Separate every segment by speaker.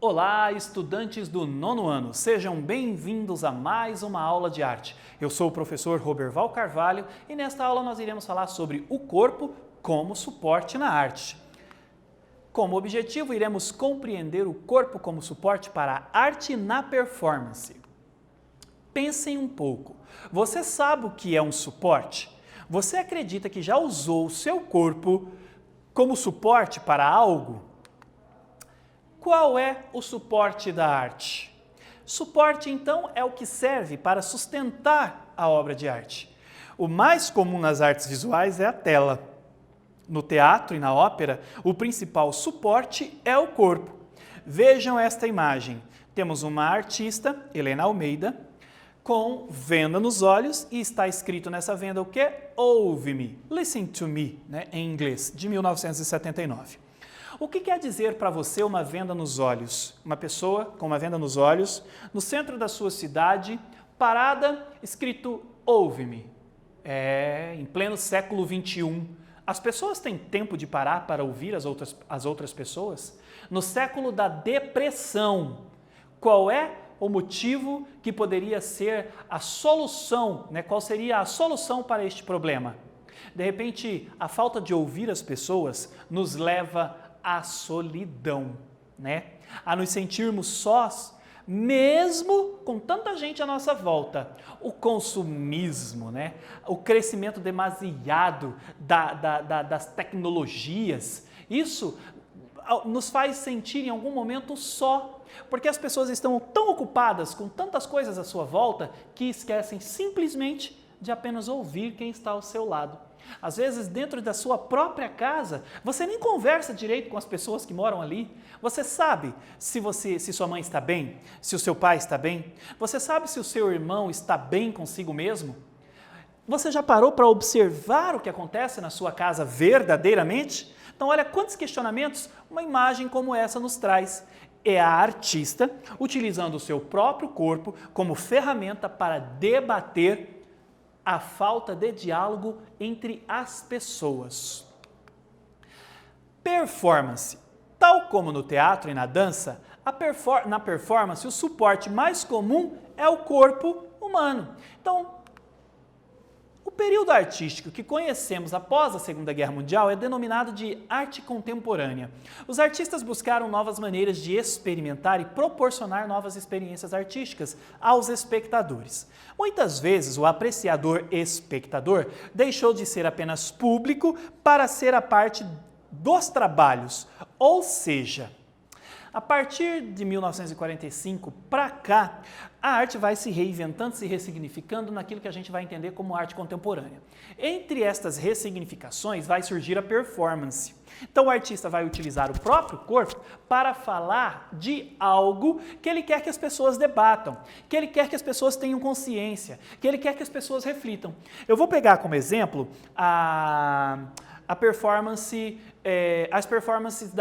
Speaker 1: Olá, estudantes do nono ano, sejam bem-vindos a mais uma aula de arte. Eu sou o professor Roberval Carvalho e nesta aula nós iremos falar sobre o corpo como suporte na arte. Como objetivo, iremos compreender o corpo como suporte para a arte na performance. Pensem um pouco, você sabe o que é um suporte? Você acredita que já usou o seu corpo como suporte para algo? Qual é o suporte da arte? Suporte, então, é o que serve para sustentar a obra de arte. O mais comum nas artes visuais é a tela. No teatro e na ópera, o principal suporte é o corpo. Vejam esta imagem. Temos uma artista, Helena Almeida, com venda nos olhos e está escrito nessa venda o quê? Ouve-me, listen to me, né, em inglês, de 1979. O que quer dizer para você uma venda nos olhos? Uma pessoa com uma venda nos olhos, no centro da sua cidade, parada, escrito ouve-me. Em pleno século XXI. As pessoas têm tempo de parar para ouvir as outras pessoas? No século da depressão, qual é o motivo que poderia ser a solução, né? Qual seria a solução para este problema? De repente, a falta de ouvir as pessoas nos leva à solidão, né? A nos sentirmos sós, mesmo com tanta gente à nossa volta. O consumismo, né? O crescimento demasiado das tecnologias, isso nos faz sentir em algum momento só, porque as pessoas estão tão ocupadas com tantas coisas à sua volta que esquecem simplesmente de apenas ouvir quem está ao seu lado. Às vezes, dentro da sua própria casa, você nem conversa direito com as pessoas que moram ali. Você sabe se sua mãe está bem, se o seu pai está bem. Você sabe se o seu irmão está bem consigo mesmo. Você já parou para observar o que acontece na sua casa verdadeiramente? Então, olha quantos questionamentos uma imagem como essa nos traz. É a artista utilizando o seu próprio corpo como ferramenta para debater a falta de diálogo entre as pessoas. Performance. Tal como no teatro e na dança, na performance o suporte mais comum é o corpo humano. Então, o período artístico que conhecemos após a Segunda Guerra Mundial é denominado de arte contemporânea. Os artistas buscaram novas maneiras de experimentar e proporcionar novas experiências artísticas aos espectadores. Muitas vezes, o apreciador espectador deixou de ser apenas público para ser a parte dos trabalhos, ou seja, a partir de 1945 para cá, a arte vai se reinventando, se ressignificando naquilo que a gente vai entender como arte contemporânea. Entre estas ressignificações vai surgir a performance. Então o artista vai utilizar o próprio corpo para falar de algo que ele quer que as pessoas debatam, que ele quer que as pessoas tenham consciência, que ele quer que as pessoas reflitam. Eu vou pegar como exemplo as performances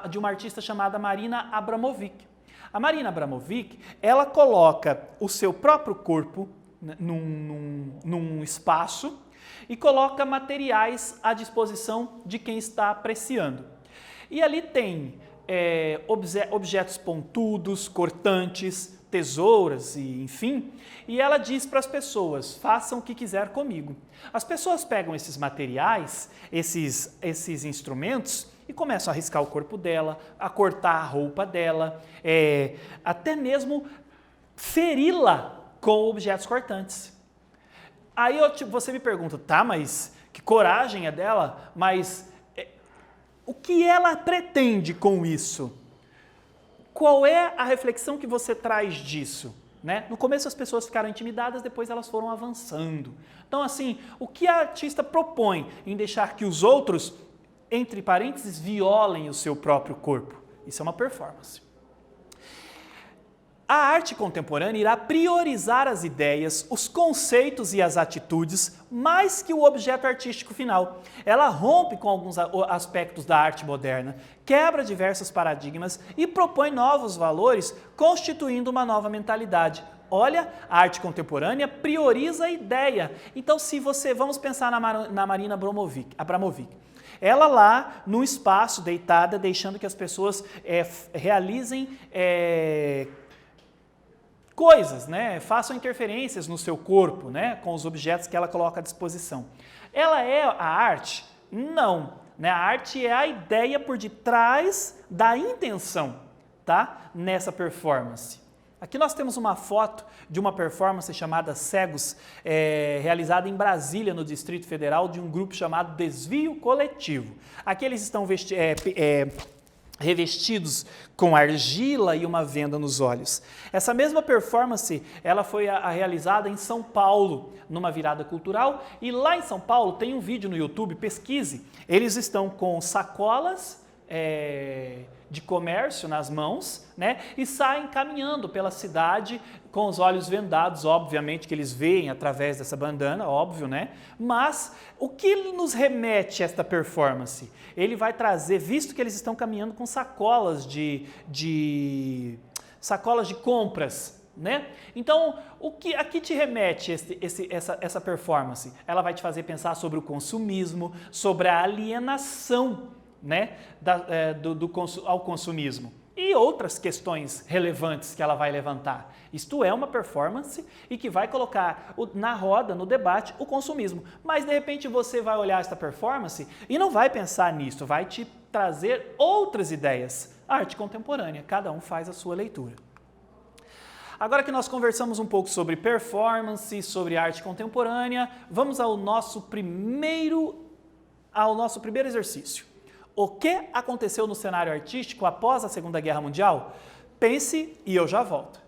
Speaker 1: de uma artista chamada Marina Abramovic. A Marina Abramovic, ela coloca o seu próprio corpo num espaço e coloca materiais à disposição de quem está apreciando. E ali tem objetos pontudos, cortantes, tesouras e enfim, e ela diz para as pessoas, façam o que quiser comigo. As pessoas pegam esses materiais, esses instrumentos e começam a riscar o corpo dela, a cortar a roupa dela, até mesmo feri-la com objetos cortantes. Aí você me pergunta, tá, mas que coragem é dela? Mas o que ela pretende com isso? Qual é a reflexão que você traz disso? Né? No começo as pessoas ficaram intimidadas, depois elas foram avançando. Então, assim, o que a artista propõe em deixar que os outros, entre parênteses, violem o seu próprio corpo? Isso é uma performance. A arte contemporânea irá priorizar as ideias, os conceitos e as atitudes mais que o objeto artístico final. Ela rompe com alguns aspectos da arte moderna, quebra diversos paradigmas e propõe novos valores, constituindo uma nova mentalidade. Olha, a arte contemporânea prioriza a ideia. Então, vamos pensar na Marina Abramovic. Ela lá no espaço, deitada, deixando que as pessoas realizem coisas, né? Façam interferências no seu corpo, né? Com os objetos que ela coloca à disposição. Ela é a arte? Não. Né? A arte é a ideia por detrás da intenção, tá? Nessa performance. Aqui nós temos uma foto de uma performance chamada Cegos, realizada em Brasília, no Distrito Federal, de um grupo chamado Desvio Coletivo. Aqui eles estão revestidos com argila e uma venda nos olhos. Essa mesma performance, ela foi realizada em São Paulo, numa virada cultural, e lá em São Paulo tem um vídeo no YouTube, pesquise, eles estão com sacolas de comércio nas mãos, né, e saem caminhando pela cidade com os olhos vendados, obviamente que eles veem através dessa bandana, óbvio, né, mas o que nos remete a esta performance? Ele vai trazer, visto que eles estão caminhando com sacolas sacolas de compras, né? Então, a que te remete essa performance? Ela vai te fazer pensar sobre o consumismo, sobre a alienação, né, ao consumismo e outras questões relevantes que ela vai levantar. Isto é uma performance e que vai colocar na roda, no debate, o consumismo. Mas, de repente, você vai olhar esta performance e não vai pensar nisso, vai te trazer outras ideias. Arte contemporânea, cada um faz a sua leitura. Agora que nós conversamos um pouco sobre performance, sobre arte contemporânea, vamos ao nosso primeiro exercício. O que aconteceu no cenário artístico após a Segunda Guerra Mundial? Pense e eu já volto.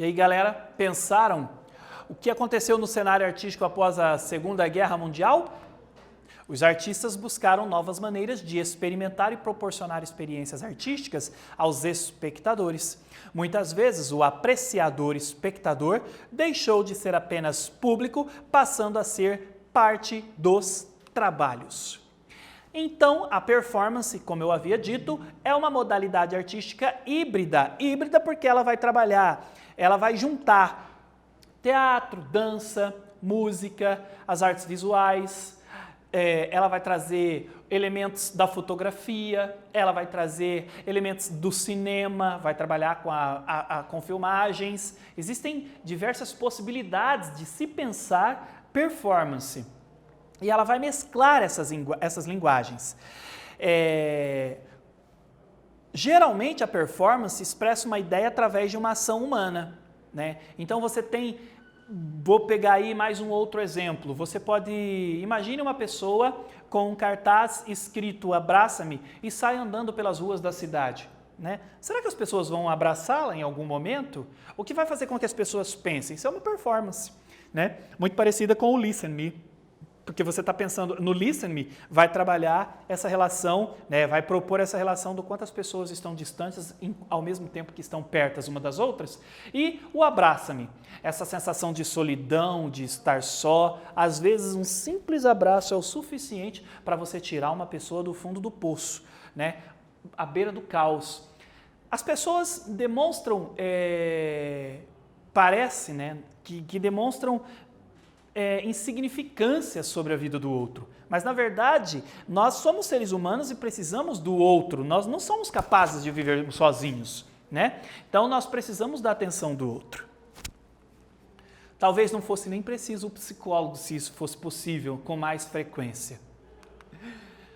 Speaker 1: E aí, galera, pensaram o que aconteceu no cenário artístico após a Segunda Guerra Mundial? Os artistas buscaram novas maneiras de experimentar e proporcionar experiências artísticas aos espectadores. Muitas vezes, o apreciador espectador deixou de ser apenas público, passando a ser parte dos trabalhos. Então, a performance, como eu havia dito, é uma modalidade artística híbrida. Híbrida porque ela vai trabalhar, ela vai juntar teatro, dança, música, as artes visuais, ela vai trazer elementos da fotografia, ela vai trazer elementos do cinema, vai trabalhar com filmagens. Existem diversas possibilidades de se pensar performance. E ela vai mesclar essas linguagens. Geralmente, a performance expressa uma ideia através de uma ação humana, né? Então, você tem... Vou pegar aí mais um outro exemplo. Você pode... Imagine uma pessoa com um cartaz escrito "Abraça-me" e sai andando pelas ruas da cidade, né? Será que as pessoas vão abraçá-la em algum momento? O que vai fazer com que as pessoas pensem? Isso é uma performance, né? Muito parecida com o Listen Me. Porque você está pensando no Listen Me, vai trabalhar essa relação, né, vai propor essa relação do quanto as pessoas estão distantes ao mesmo tempo que estão pertas uma das outras. E o Abraça-me, essa sensação de solidão, de estar só. Às vezes um simples abraço é o suficiente para você tirar uma pessoa do fundo do poço, né, à beira do caos. As pessoas demonstram, parece, né, que demonstram insignificância sobre a vida do outro. Mas, na verdade, nós somos seres humanos e precisamos do outro. Nós não somos capazes de viver sozinhos, né? Então, nós precisamos da atenção do outro. Talvez não fosse nem preciso o psicólogo, se isso fosse possível, com mais frequência.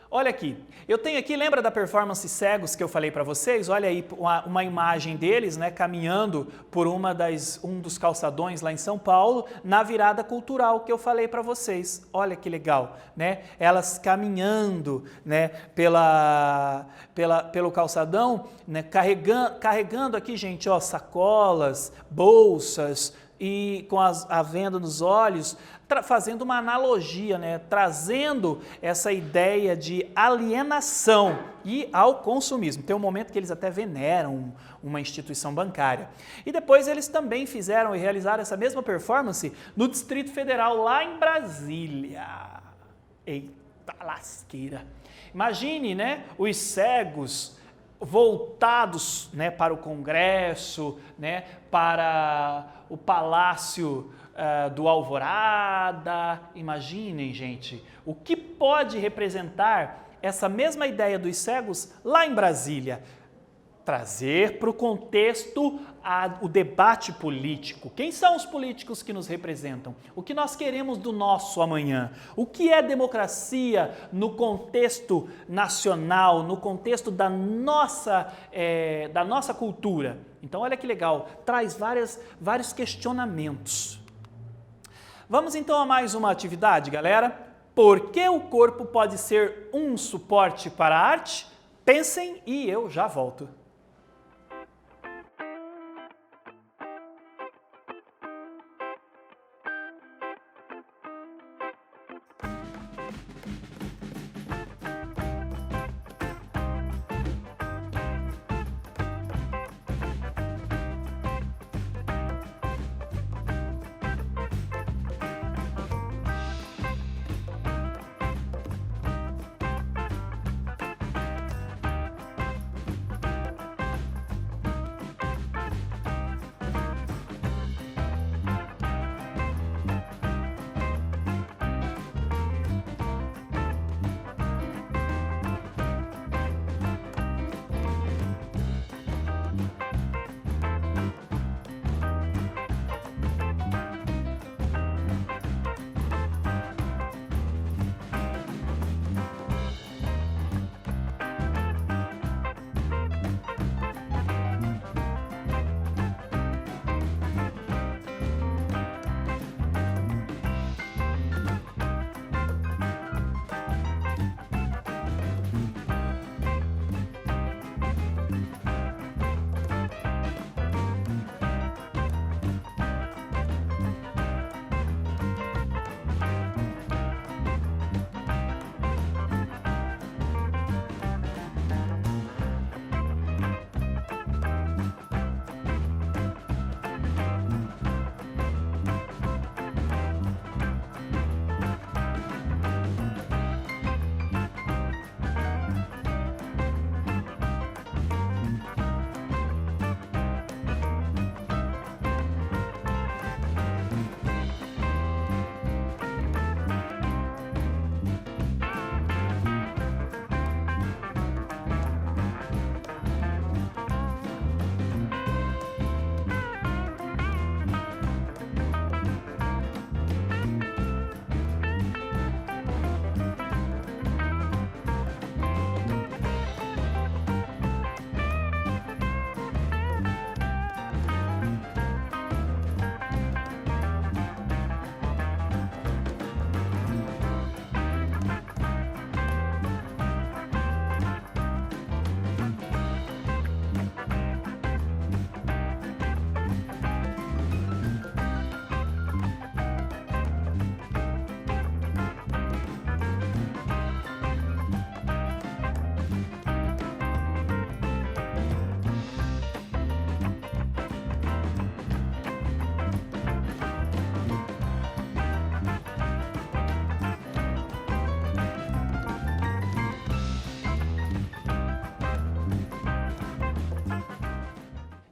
Speaker 1: Olha aqui, eu tenho aqui, lembra da performance Cegos que eu falei para vocês? Olha aí uma imagem deles, né, caminhando por um dos calçadões lá em São Paulo, na virada cultural que eu falei para vocês. Olha que legal, né? Elas caminhando, né, pelo calçadão, né, carregando aqui, gente, ó, sacolas, bolsas e com a venda nos olhos, fazendo uma analogia, né? Trazendo essa ideia de alienação e ao consumismo. Tem um momento que eles até veneram uma instituição bancária. E depois eles também fizeram e realizaram essa mesma performance no Distrito Federal, lá em Brasília. Eita lasqueira! Imagine, né, os cegos voltados, né, para o Congresso, né, para o Palácio do Alvorada. Imaginem, gente, o que pode representar essa mesma ideia dos cegos lá em Brasília. Trazer para o contexto o debate político. Quem são os políticos que nos representam? O que nós queremos do nosso amanhã? O que é democracia no contexto nacional, no contexto da nossa cultura? Então, olha que legal, traz vários questionamentos. Vamos então a mais uma atividade, galera. Por que o corpo pode ser um suporte para a arte? Pensem e eu já volto.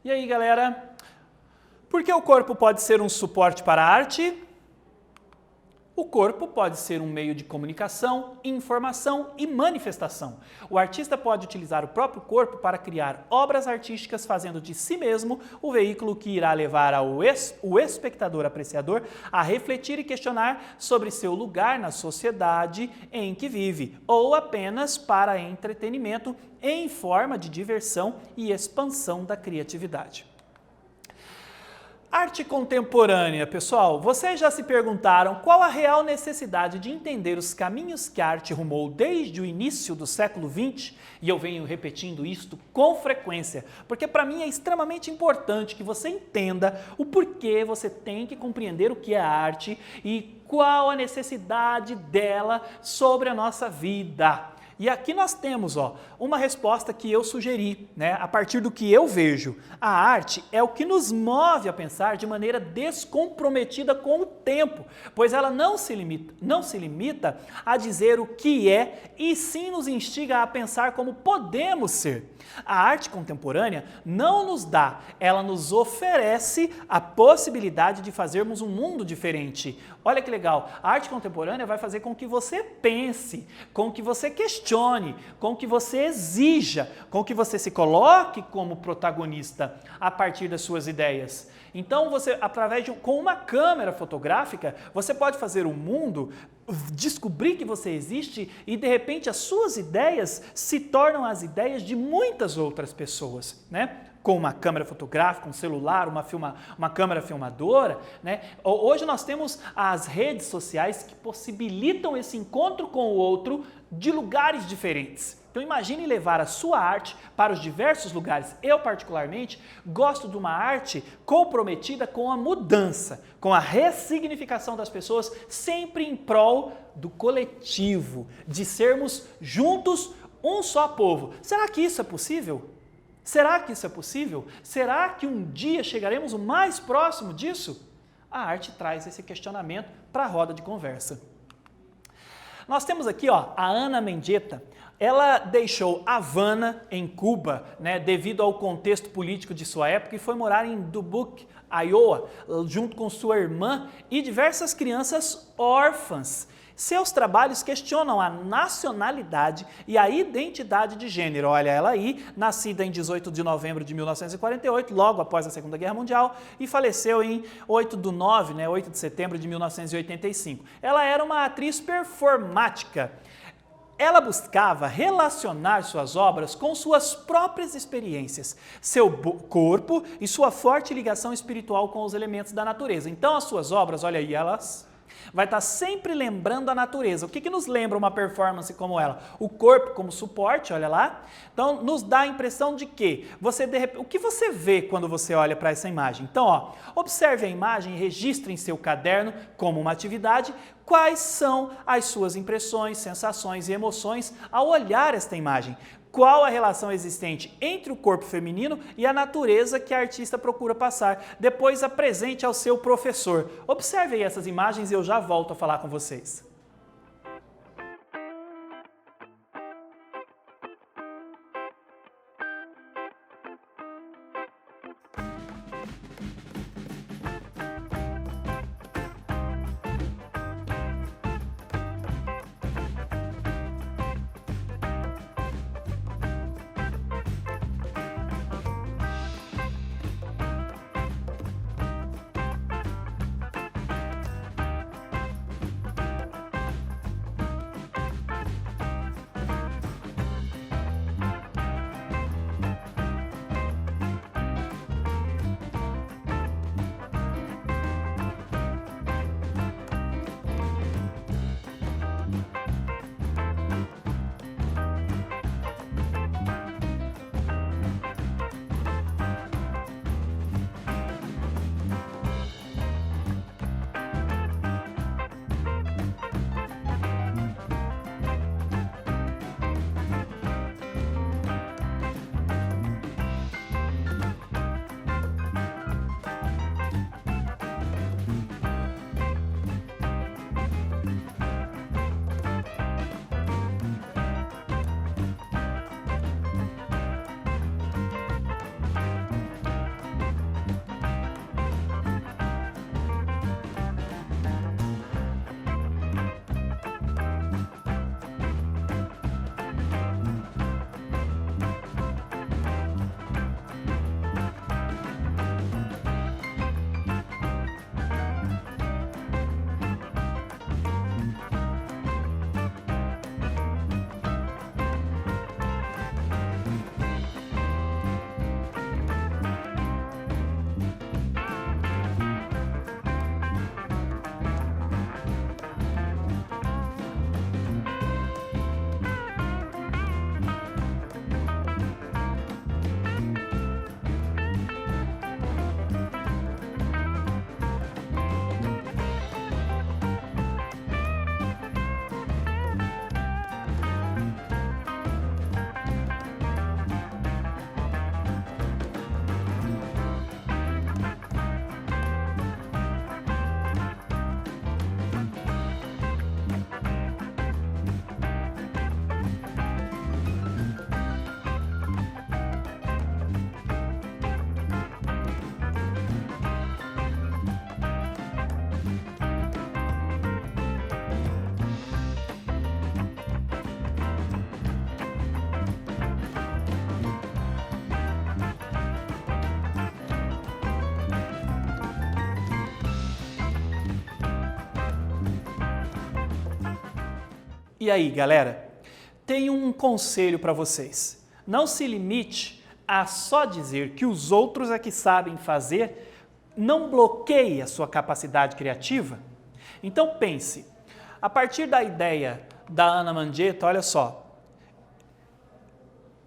Speaker 1: E aí, galera? Por que o corpo pode ser um suporte para a arte? O corpo pode ser um meio de comunicação, informação e manifestação. O artista pode utilizar o próprio corpo para criar obras artísticas, fazendo de si mesmo o veículo que irá levar o espectador apreciador a refletir e questionar sobre seu lugar na sociedade em que vive, ou apenas para entretenimento em forma de diversão e expansão da criatividade. Arte contemporânea, pessoal, vocês já se perguntaram qual a real necessidade de entender os caminhos que a arte rumou desde o início do século XX? E eu venho repetindo isto com frequência, porque para mim é extremamente importante que você entenda o porquê você tem que compreender o que é arte e qual a necessidade dela sobre a nossa vida. E aqui nós temos uma resposta que eu sugeri, a partir do que eu vejo. A arte é o que nos move a pensar de maneira descomprometida com o tempo, pois ela não se limita a dizer o que é, e sim nos instiga a pensar como podemos ser. A arte contemporânea não nos dá, ela nos oferece a possibilidade de fazermos um mundo diferente. Olha que legal, a arte contemporânea vai fazer com que você pense, com que você questione, com que você exija, com que você se coloque como protagonista a partir das suas ideias. Então, com uma câmera fotográfica, você pode fazer o mundo, descobrir que você existe e, de repente, as suas ideias se tornam as ideias de muitas outras pessoas, Com uma câmera fotográfica, um celular, uma câmera filmadora, Hoje nós temos as redes sociais que possibilitam esse encontro com o outro de lugares diferentes. Então imagine levar a sua arte para os diversos lugares. Eu, particularmente, gosto de uma arte comprometida com a mudança, com a ressignificação das pessoas, sempre em prol do coletivo, de sermos juntos um só povo. Será que isso é possível? Será que isso é possível? Será que um dia chegaremos o mais próximo disso? A arte traz esse questionamento para a roda de conversa. Nós temos aqui a Ana Mendieta. Ela deixou Havana, em Cuba, devido ao contexto político de sua época, e foi morar em Dubuque, Iowa, junto com sua irmã e diversas crianças órfãs. Seus trabalhos questionam a nacionalidade e a identidade de gênero. Olha ela aí, nascida em 18 de novembro de 1948, logo após a Segunda Guerra Mundial, e faleceu em 8 de setembro de 1985. Ela era uma atriz performática. Ela buscava relacionar suas obras com suas próprias experiências, seu corpo e sua forte ligação espiritual com os elementos da natureza. Então, as suas obras, olha aí, elas vai estar sempre lembrando a natureza. O que nos lembra uma performance como ela? O corpo como suporte, olha lá. Então, nos dá a impressão de que o que você vê quando você olha para essa imagem? Então, observe a imagem e registre em seu caderno como uma atividade quais são as suas impressões, sensações e emoções ao olhar esta imagem. Qual a relação existente entre o corpo feminino e a natureza que a artista procura passar. Depois apresente ao seu professor. Observe aí essas imagens e eu já volto a falar com vocês. E aí, galera, tenho um conselho para vocês. Não se limite a só dizer que os outros é que sabem fazer, não bloqueie a sua capacidade criativa. Então pense, a partir da ideia da Ana Mandetta, olha só,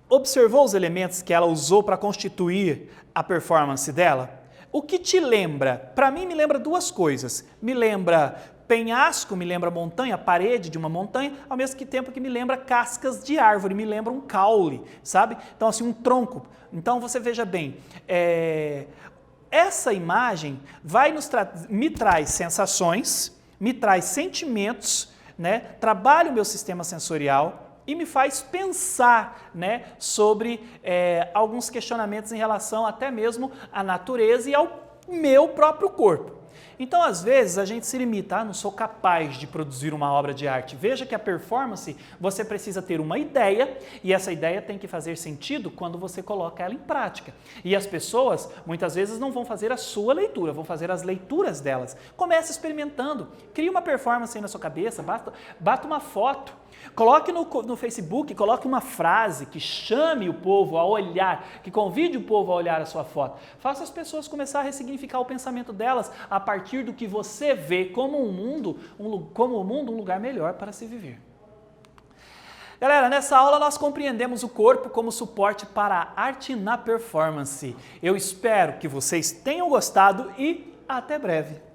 Speaker 1: observou os elementos que ela usou para constituir a performance dela? O que te lembra? Para mim me lembra duas coisas. Me lembra penhasco, me lembra montanha, parede de uma montanha, ao mesmo tempo que me lembra cascas de árvore, me lembra um caule, sabe? Então assim, um tronco. Então você veja bem, essa imagem me traz sensações, me traz sentimentos, né? Trabalha o meu sistema sensorial e me faz pensar, né, sobre alguns questionamentos em relação até mesmo à natureza e ao meu próprio corpo. Então, às vezes, a gente se limita, não sou capaz de produzir uma obra de arte. Veja que a performance, você precisa ter uma ideia e essa ideia tem que fazer sentido quando você coloca ela em prática. E as pessoas, muitas vezes, não vão fazer a sua leitura, vão fazer as leituras delas. Comece experimentando, crie uma performance aí na sua cabeça, bata uma foto, coloque no Facebook, coloque uma frase que chame o povo a olhar, que convide o povo a olhar a sua foto. Faça as pessoas começar a ressignificar o pensamento delas a partir do que você vê como o mundo um lugar melhor para se viver. Galera, nessa aula nós compreendemos o corpo como suporte para a arte na performance. Eu espero que vocês tenham gostado e até breve.